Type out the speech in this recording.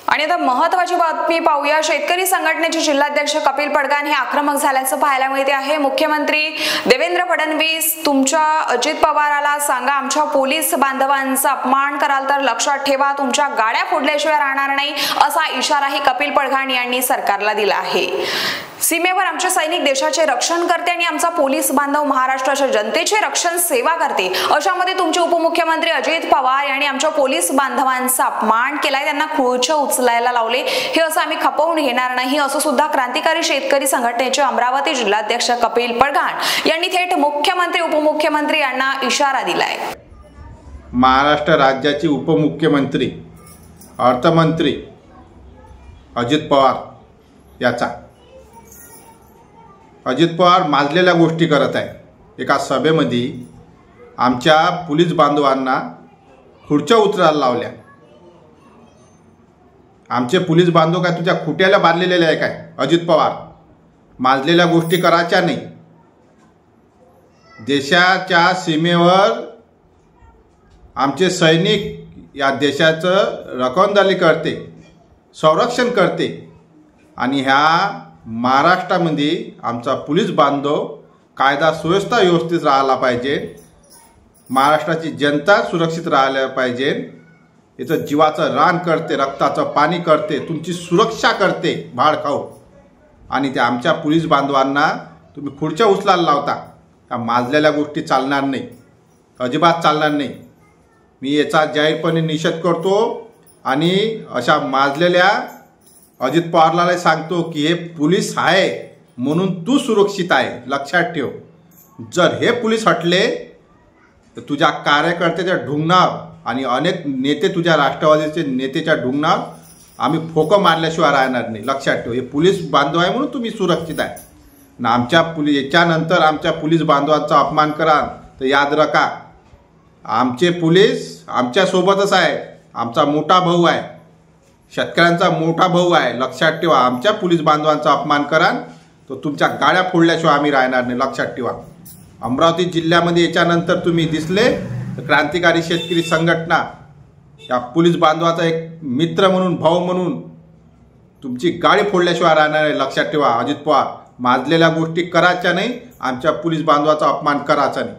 आणि आता महत्त्वाची बातमी पाहूया। शेतकरी संघटनेचे जिल्हाध्यक्ष कपिल पडगाण हे आक्रमक झाल्याचं पाहायला मिळते आहे। मुख्यमंत्री देवेंद्र फडणवीस, तुमच्या अजित पवाराला सांगा आमच्या पोलीस बांधवांचा अपमान कराल तर लक्षात ठेवा, तुमच्या गाड्या फोडल्याशिवाय राहणार नाही, असा इशाराही कपिल पडगाण यांनी सरकारला दिला आहे। सीमेवर आमचे सैनिक देशाचे रक्षण करते आणि आमचा पोलीस बांधव महाराष्ट्राच्या जनतेचे रक्षण सेवा करते, अशामध्ये तुमचे उपमुख्यमंत्री अजित पवार यांनी आमच्या पोलीस बांधवांचा अपमान केलाय, त्यांना खुर्च्या उचलायला लावले, हे असं आम्ही खपवून घेणार नाही, असं सुद्धा क्रांतिकारी शेतकरी संघटनेचे अमरावती जिल्हाध्यक्ष कपिल पडगाण यांनी थेट मुख्यमंत्री उपमुख्यमंत्री यांना इशारा दिलाय। महाराष्ट्र राज्याचे उपमुख्यमंत्री अर्थमंत्री अजित पवार याचा अजित पवार माजलेल्या गोष्टी करत आहे। एका सभेमध्ये आमच्या पोलीस बांधवांना खुर्च्या उचलायला लावल्या। आमचे पोलीस बांधव काय तुझ्या खुट्याला बांधलेले आहे काय? अजित पवार माजलेल्या गोष्टी करायच्या नाही। देशाच्या सीमेवर आमचे सैनिक या देशाचं रखवालदारी करते, संरक्षण करते आणि ह्या महाराष्ट्रामध्ये आमचा पोलीस बांधव कायदा सुव्यवस्था व्यवस्थित राहायला पाहिजे, महाराष्ट्राची जनता सुरक्षित राहायला पाहिजे, याचं जीवाचं रान करते, रक्ताचं पाणी करते, तुमची सुरक्षा करते भाड खाऊ, आणि त्या आमच्या पोलीस बांधवांना तुम्ही खुर्च्या उचलायला लावता। त्या माजलेल्या गोष्टी चालणार नाही, अजिबात चालणार नाही। मी याचा जाहीरपणे निषेध करतो आणि अशा माजलेल्या अजित पवारला सांगतो की हे पोलीस आहे म्हणून तू सुरक्षित आहे, लक्षात ठेव। जर हे पोलीस हटले तर तुझ्या कार्यकर्त्याच्या ढुंगणावर आणि अनेक नेते तुझ्या राष्ट्रवादीचे नेतेच्या ढुंगणावर आम्ही फोकं मारल्याशिवाय राहणार नाही, लक्षात ठेव। हे पोलीस बांधव आहे म्हणून तुम्ही सुरक्षित आहे ना। आमच्या याच्यानंतर आमच्या पोलीस बांधवांचा अपमान करा तर याद रखा, आमचे पोलीस आमच्यासोबतच आहे, आमचा मोठा भाऊ आहे, शेतकऱ्यांचा मोठा भाऊ आहे, लक्षात ठेवा। आमच्या पोलीस बांधवांचा अपमान कराल तर तुमच्या गाड्या फोडल्याशिवाय आम्ही राहणार नाही, लक्षात ठेवा। अमरावती जिल्ह्यामध्ये याच्यानंतर तुम्ही दिसले तर क्रांतिकारी शेतकरी संघटना या पोलीस बांधवाचा एक मित्र म्हणून, भाऊ म्हणून तुमची गाडी फोडल्याशिवाय राहणार आहे, लक्षात ठेवा। अजित पवार माजलेल्या गोष्टी करायच्या नाही, आमच्या पोलीस बांधवाचा अपमान करायचा नाही।